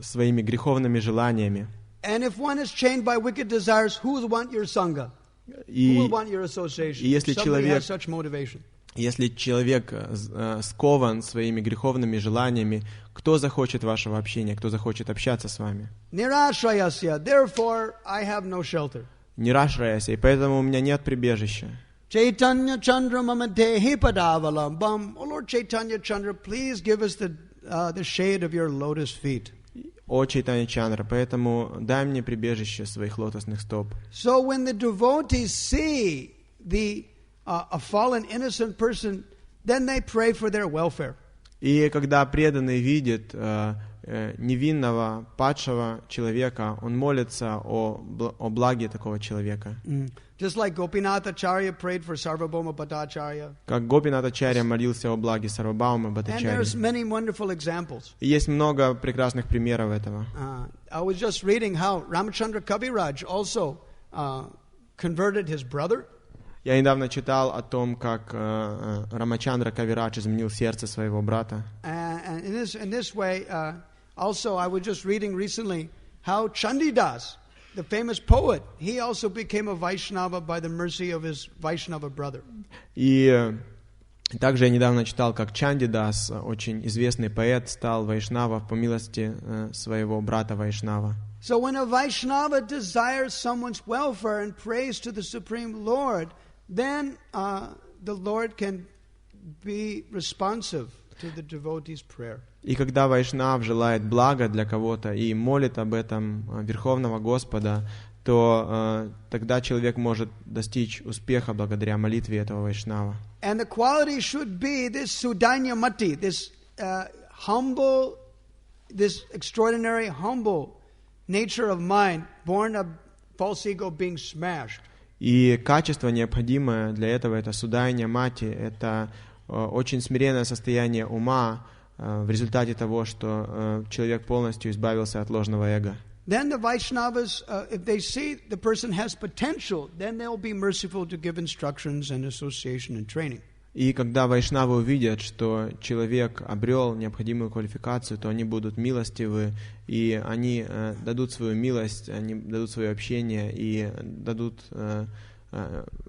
своими греховными желаниями. And if one is chained by wicked desires, who will want your sangha? Who will want your association? Somebody has such motivation. Если человек скован своими греховными желаниями, кто захочет вашего общения, кто захочет общаться с вами? Nirashrayasya, therefore I have no shelter. Нирашраяся, и поэтому у меня нет прибежища. Chaitanya Chandra mamadehi padavalambam. Oh Lord Chaitanya Chandra, please give us the shade of your lotus feet. О Чайтанья Чандра, поэтому дай мне прибежище своих лотосных стоп. So when the devotees see a fallen innocent person, then they pray for their welfare. И когда преданный видит невинного, падшего человека, он молится о благе такого человека. Just like Gopinath Acharya prayed for Sarvabhauma Bhattacharya. Как Гопинат Ачарья молился о благе Сарвабхаума And Бхаттачарьи. there's many wonderful examples. И есть много прекрасных примеров этого. I was just reading how Ramachandra Kaviraj also converted his brother. Я недавно читал о том, как Рамачандра Кавирадж изменил сердце своего брата. And in this way, also I was just reading recently how Chandidas, the famous poet, he also became a Vaishnava by the mercy of his Vaishnava brother. И также я недавно читал, как Чандидас, очень известный поэт, стал Вайшнава по милости своего брата Вайшнава. So when a Vaishnava desires someone's welfare and prays to the Supreme Lord, then the Lord can be responsive to the devotee's prayer. И когда Вайшнав желает блага для кого-то и молит об этом Верховного Господа, то тогда человек может достичь успеха благодаря молитве этого Вайшнава. And the quality should be this Sudanyamati, this humble, this extraordinary humble nature of mind, born of false ego being smashed. И качество, необходимое для этого, это судайня мати, это очень смиренное состояние ума в результате того, что человек полностью избавился от ложного эго. Then the Vaishnavas, if they see the person has potential, then they'll be merciful to give instructions and association and training. И когда вайшнавы увидят, что человек обрел необходимую квалификацию, то они будут милостивы, и они дадут свою милость, они дадут свое общение и дадут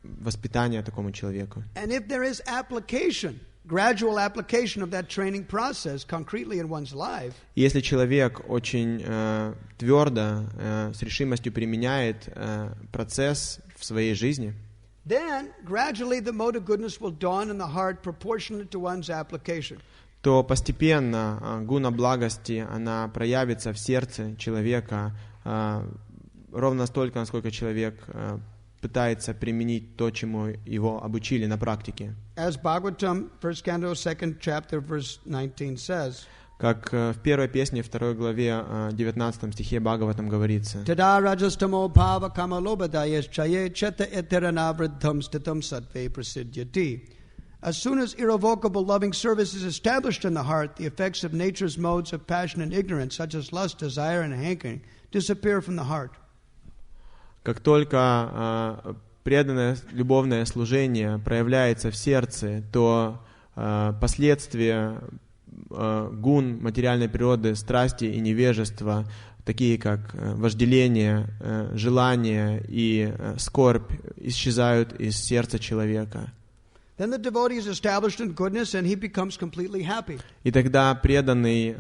воспитание такому человеку. And if there is application, gradual application of that training process concretely in one's life, если человек очень твердо, с решимостью применяет процесс в своей жизни, then gradually the mode of goodness will dawn in the heart proportionate to one's application. то постепенно гуна благости, она проявится в сердце человека ровно столько, насколько человек пытается применить то, чему его обучили на практике. As Bhagavatam, 1st canto, 2nd chapter, verse 19 says, Как в первой песне, 2 главе, 19 стихе Бхагаватам говорится. Tada rajastamo bhava kamalobadayas chaye cheta eteranavriddham stitam sattve prasidyati. As soon as irrevocable loving service is established in the heart, the effects of nature's modes of passion and ignorance, such as lust, desire, and hankering, disappear from the heart. Как только преданное любовное служение проявляется в сердце, то последствия гун материальной природы, страсти и невежества, такие как вожделение, желание и скорбь, исчезают из сердца человека. Then the devotee is established in goodness and he becomes completely happy. И тогда преданный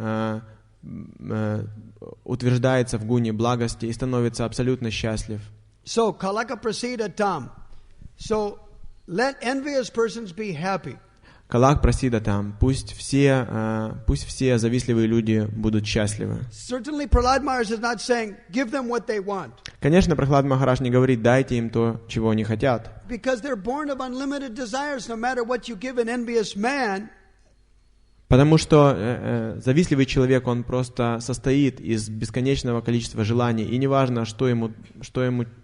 утверждается в гуне благости и становится абсолютно счастлив. So, kalaka prasida tam. So, let envious persons be happy. Калак прасида там. Пусть все завистливые люди будут счастливы. Certainly, Prahlad Maharaj is not saying, give them what they want. Конечно, Прахлад Махарадж не говорит, дайте им то, чего они хотят. Because they're born of unlimited desires, no matter what you give an envious man. Потому что завистливый человек, он просто состоит из бесконечного количества желаний, и неважно, что ему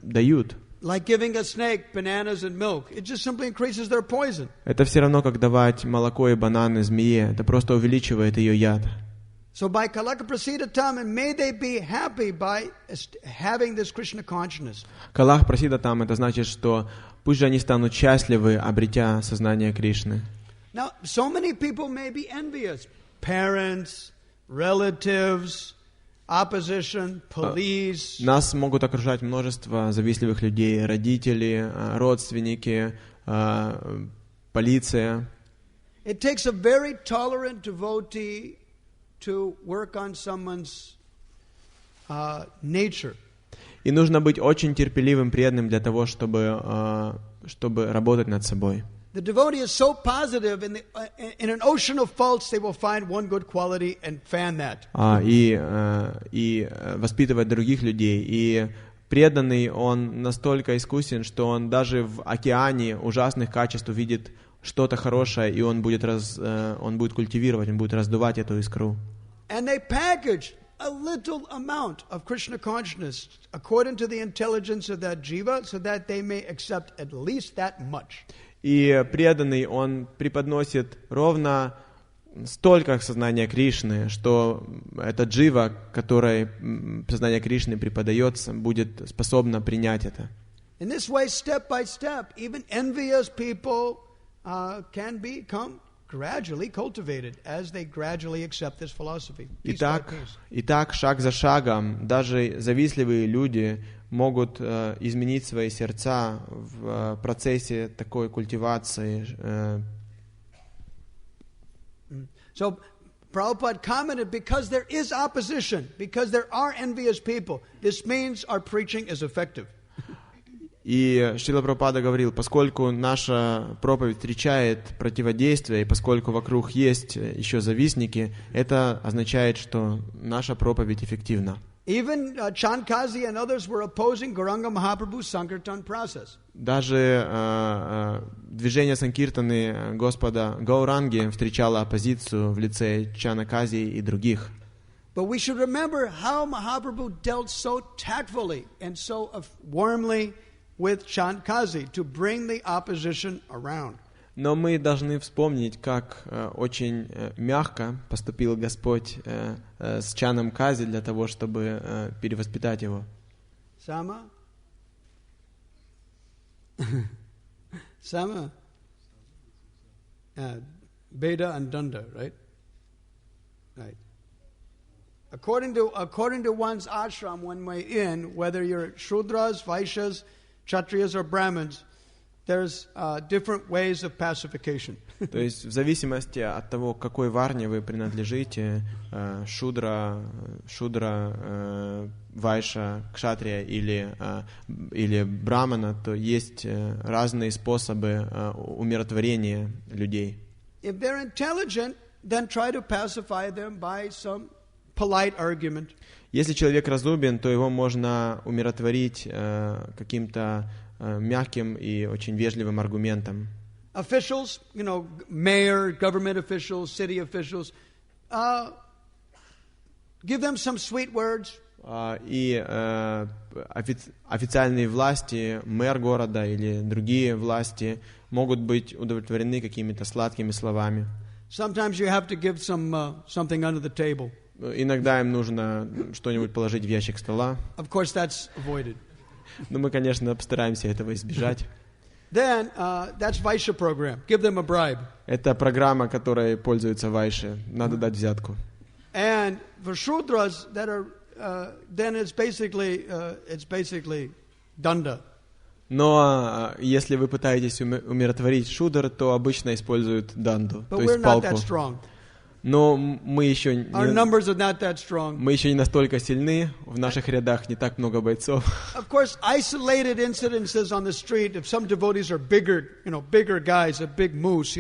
дают. Like giving a snake bananas and milk, it just simply increases their poison. Это все равно, как давать молоко и бананы змее, это просто увеличивает ее яд. So by kalaka prasida tam, and may they be happy by having this Krishna consciousness. Калах прасида там, это значит, что пусть же они станут счастливы, обретя сознание Кришны. Now, so many people may be envious. Parents, relatives, opposition, police. Нас могут окружать множество завистливых людей, родители, родственники, полиция. It takes a very tolerant devotee to work on someone's nature. И нужно быть очень терпеливым, преданным для того, чтобы работать над собой. The devotee is so positive, in an ocean of faults, they will find one good quality and fan that. И воспитывать других людей. И преданный, он настолько искусен, что он даже в океане ужасных качеств увидит что-то хорошее, и он будет культивировать, он будет раздувать эту искру. And they package a little amount of Krishna consciousness according to the intelligence of that jiva, so that they may accept at least that much. И преданный, он преподносит ровно столько сознания Кришны, что эта джива, которой сознание Кришны преподается, будет способна принять это. In this way, step by step, even envious people can become gradually cultivated as they gradually accept this philosophy. Итак, шаг за шагом, даже завистливые люди могут изменить свои сердца в процессе такой культивации. So Prabhupada commented, because there is opposition, because there are envious people, this means our preaching is effective. И Шрила Прабхупада говорил, поскольку наша проповедь встречает противодействие, и поскольку вокруг есть еще завистники, это означает, что наша проповедь эффективна. Even Chandkazi and others were opposing Gauranga Mahaprabhu's Sankirtan process. Даже движение Санкиртаны Господа Гауранги встречало оппозицию в лице Чанакази и других. But we should remember how Mahaprabhu dealt so tactfully and so warmly with Chandkazi to bring the opposition around. Но мы должны вспомнить, как очень мягко поступил Господь с Чаном Кази для того, чтобы перевоспитать его. Sama? Sama? Beda and Danda, right? Right. According to one's ashram, one way in, whether you're Shudras, Vaishyas, Kshatriyas or Brahmins, there's different ways of pacification. То есть в зависимости от того, к какой варне вы принадлежите, шудра, вайша, кшатрия или брамана, то есть разные способы умиротворения людей. If they're intelligent, then try to pacify them by some polite argument. Если человек разумен, то его можно умиротворить каким-то мягким и очень вежливым аргументом. Officials, mayor, government officials, city officials, Give them some sweet words. И официальные власти, мэр города или другие власти могут быть удовлетворены какими-то сладкими словами. Sometimes you have to give something under the table. Иногда им нужно что-нибудь положить в ящик стола. Of course, that's avoided. Но мы, конечно, постараемся этого избежать. Then that's Vaishya program. Give them a bribe. Это программа, которой пользуются вайши. Надо дать взятку. And for Shudras that are then it's basically danda. Но если вы пытаетесь умиротворить шудр, то обычно используют данду, то есть палку. Но мы еще не настолько сильны, в наших рядах не так много бойцов. Of course, isolated incidences on the street. If some devotees are bigger guys, a big moose,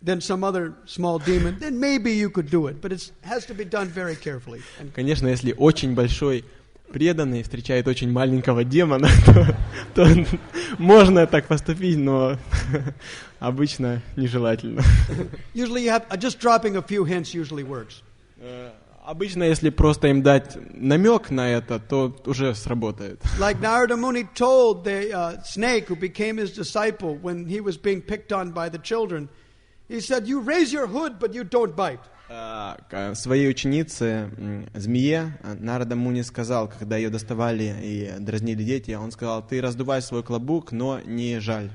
than some other small demon, then maybe you could do it. But it has to be done very carefully. Конечно, если очень большой преданный встречает очень маленького демона, то можно так поступить, но обычно нежелательно. Usually just dropping a few hints usually works. Обычно, если просто им дать намек на это, то уже сработает. Like Narada Muni told the snake who became his disciple when he was being picked on by the children, he said, "You raise your hood, but you don't bite." Своей ученице, змее, Нарада Муни сказал, когда ее доставали и дразнили дети, он сказал: ты раздувай свой клобук, но не жаль.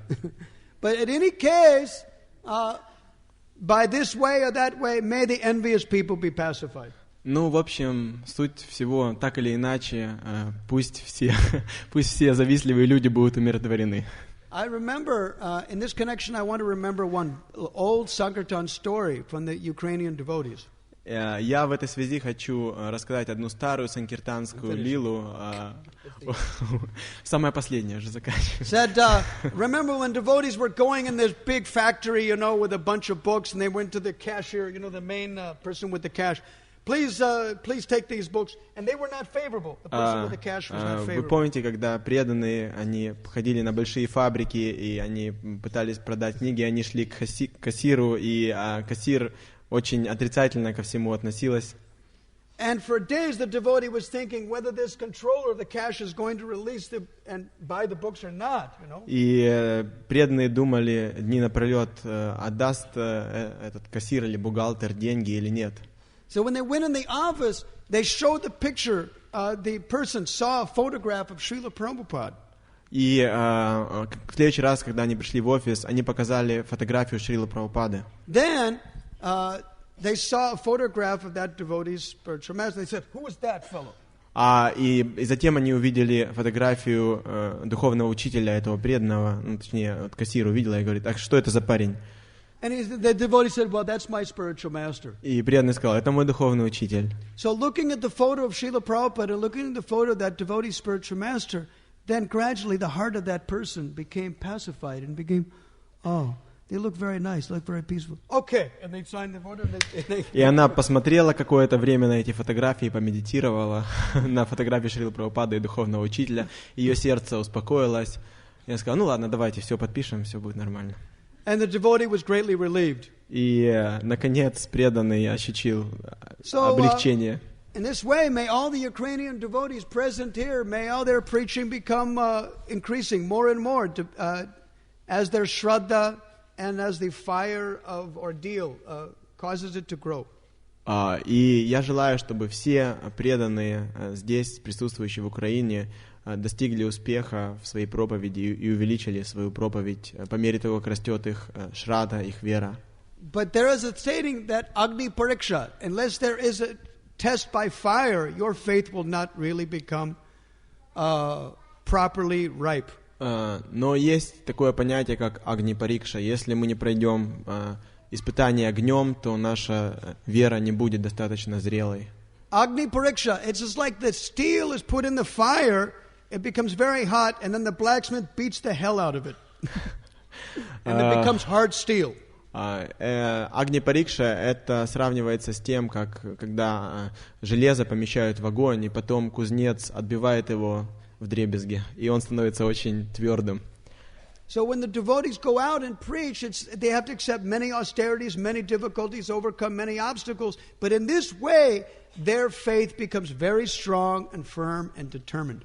But in any case, by this way or that way, may the envious people be pacified. Ну, в общем, суть всего, так или иначе, пусть все завистливые люди будут умиротворены. I remember, in this connection, I want to remember one old Sankirtan story from the Ukrainian devotees. Я в этой связи хочу рассказать одну старую санкиртанскую лилу. Самая последняя уже заканчиваю. Said, remember when devotees were going in this big factory, with a bunch of books, and they went to the cashier, the main person with the cash. Please take these books, and they were not favorable. The person with the cash was not favorable. Вы помните, когда преданные, они ходили на большие фабрики, и они пытались продать книги, они шли к кассиру, и кассир очень отрицательно ко всему относилась. And for days the devotee was thinking whether this controller of the cash is going to release them and buy the books or not, И преданные думали дни напролет, отдаст этот кассир или бухгалтер деньги или нет. So when they went in the office, they showed the picture. The person saw a photograph of Srila Prabhupada. И в следующий раз, когда они пришли в офис, они показали фотографию Шрилы Прабхупады. Then they saw a photograph of that devotee's spiritual master. They said, "Who is that fellow?" И затем они увидели фотографию духовного учителя этого преданного, точнее, кассир увидела и говорит: "А что это за парень?" And the devotee said, "Well, that's my spiritual master." И преданный сказал: "Это мой духовный учитель." So looking at the photo of Srila Prabhupada and looking at the photo of that devotee's spiritual master, then gradually the heart of that person became pacified and became, they look very nice, look very peaceful. Okay, and they signed the photo. И она посмотрела какое-то время на эти фотографии, помедитировала на фотографии Шрилы Прабхупады и духовного учителя. Ее сердце успокоилось. И она сказала: "Ну ладно, давайте все подпишем, все будет нормально." And the devotee was greatly relieved. И, наконец, преданный ощутил облегчение. In this way, may all the Ukrainian devotees present here, may all their preaching become increasing more and more as their shraddha and as the fire of ordeal causes it to grow. И я желаю, чтобы все преданные здесь, присутствующие в Украине, достигли успеха в своей проповеди и увеличили свою проповедь по мере того, как растет их шрадха, их вера. But there is a stating that Agni Pariksha, unless there is a test by fire, your faith will not really become properly ripe. Но есть такое понятие, как Агни Парикша. Если мы не пройдем испытание огнем, то наша вера не будет достаточно зрелой. Agni Pariksha, it's just like the steel is put in the fire, it becomes very hot, and then the blacksmith beats the hell out of it. And it becomes hard steel. Агни Парикша, это сравнивается с тем, как когда железо помещают в огонь, и потом кузнец отбивает его вдребезги, и он становится очень твердым. So when the devotees go out and preach, they have to accept many austerities, many difficulties, overcome many obstacles. But in this way, their faith becomes very strong and firm and determined.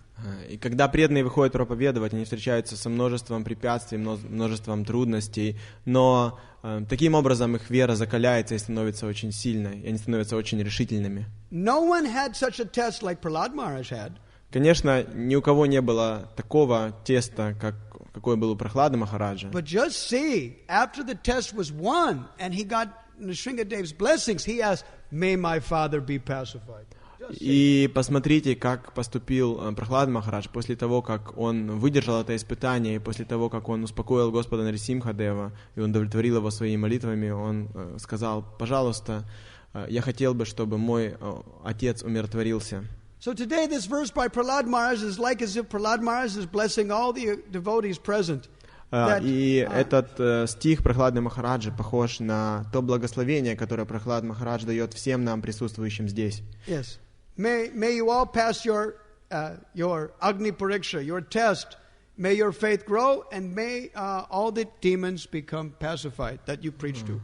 И когда преданные выходят проповедовать, они встречаются со множеством препятствий, множеством трудностей, но таким образом их вера закаляется и становится очень сильной, и они становятся очень решительными. No one had such a test like Prahlad Maharaj had. Конечно, ни у кого не было такого теста, какой был у Прохлады Махараджа. But just see, after the test was won and he got Nrsingadev's blessings, he asked, "May my father be pacified." И посмотрите, как поступил Прохлад Махарадж после того, как он выдержал это испытание, и после того, как он успокоил Господа Нарисимхадева, и он удовлетворил его своими молитвами, он сказал: «Пожалуйста, я хотел бы, чтобы мой отец умиротворился». So today this verse by Prahlad Maharaj is like as if Prahlad Maharaj is blessing all the devotees present. И этот стих Прохлады Махараджа похож на то благословение, которое Прохлад Махарадж дает всем нам, присутствующим здесь. Yes. May you all pass your Agni Pariksha, your test. May your faith grow, and may all the demons become pacified that you preach to.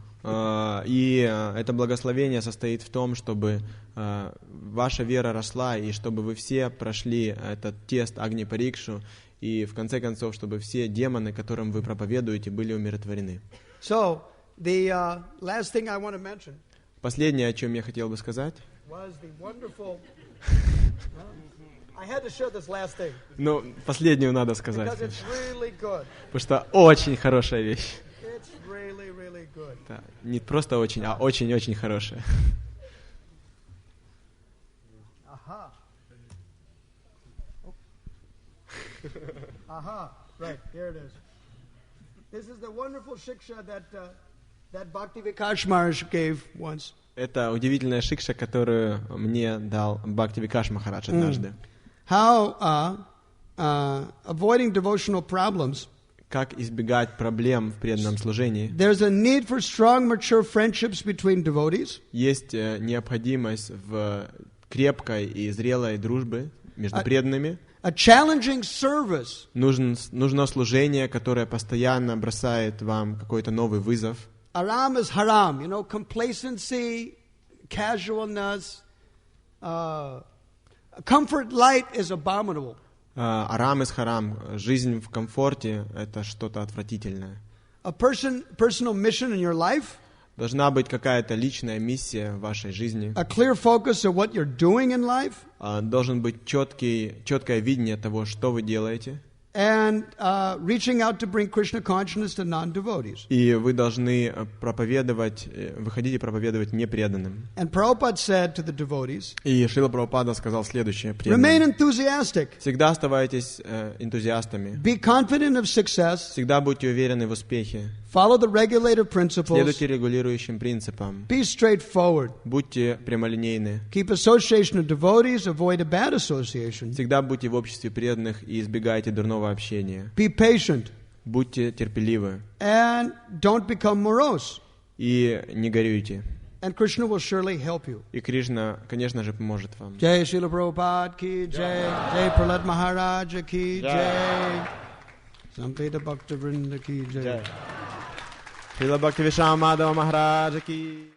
И это благословение состоит в том, чтобы ваша вера росла, и чтобы вы все прошли этот тест Агни Парикшу, и в конце концов, чтобы все демоны, которым вы проповедуете, были умиротворены. So, the last thing I want to mention. Последнее, о чем я хотел бы сказать. Was the wonderful. I had to share this last thing. Ну, последнюю надо сказать. Because it's really good. Потому что очень хорошая вещь. It's really, really good. Да, не просто очень, а очень-очень хорошая. Aha. Aha. Right, here it is. This is the wonderful shiksha that Bhakti Vishrambha Maharaj gave once. Это удивительная шикша, которую мне дал Бхакти Вишрамбха Махарадж однажды. How avoiding devotional problems. Как избегать проблем в преданном служении. There's a need for strong, mature friendships between devotees. Есть необходимость в крепкой и зрелой дружбе между преданными. A challenging service. Нужно служение, которое постоянно бросает вам какой-то новый вызов. Aram is haram, you know, complacency, casualness, comfort light is abominable. Арам из харам. Жизнь в комфорте — это что-то отвратительное. A personal mission in your life. Должна быть какая-то личная миссия в вашей жизни. A clear focus of what you're doing in life. Должен быть четкое видение того, что вы делаете. And reaching out to bring Krishna consciousness to non-devotees. И вы должны выходить и проповедовать непреданным. And Prabhupada said to the devotees, И Шрила Прабхупада сказал следующее: remain enthusiastic. Всегда оставайтесь энтузиастами. Be confident of success. Всегда будьте уверены в успехе. Follow the regulative principles. Следуйте регулирующим принципам. Be straightforward. Будьте прямолинейны. Keep association of devotees. Avoid a bad association. Всегда будьте в обществе преданных и избегайте дурного общения. Be patient. Будьте терпеливы. And don't become morose. И не горюйте. And Krishna will surely help you. И Кришна, конечно же, поможет вам. Jai Srila Prabhupada ki jai. Jai Prahlad Maharaja ki jai. Sampeda Bhakta Vrinda ki jai. Шрила Бхакти Вишрамбха Мадхава Махараджа ки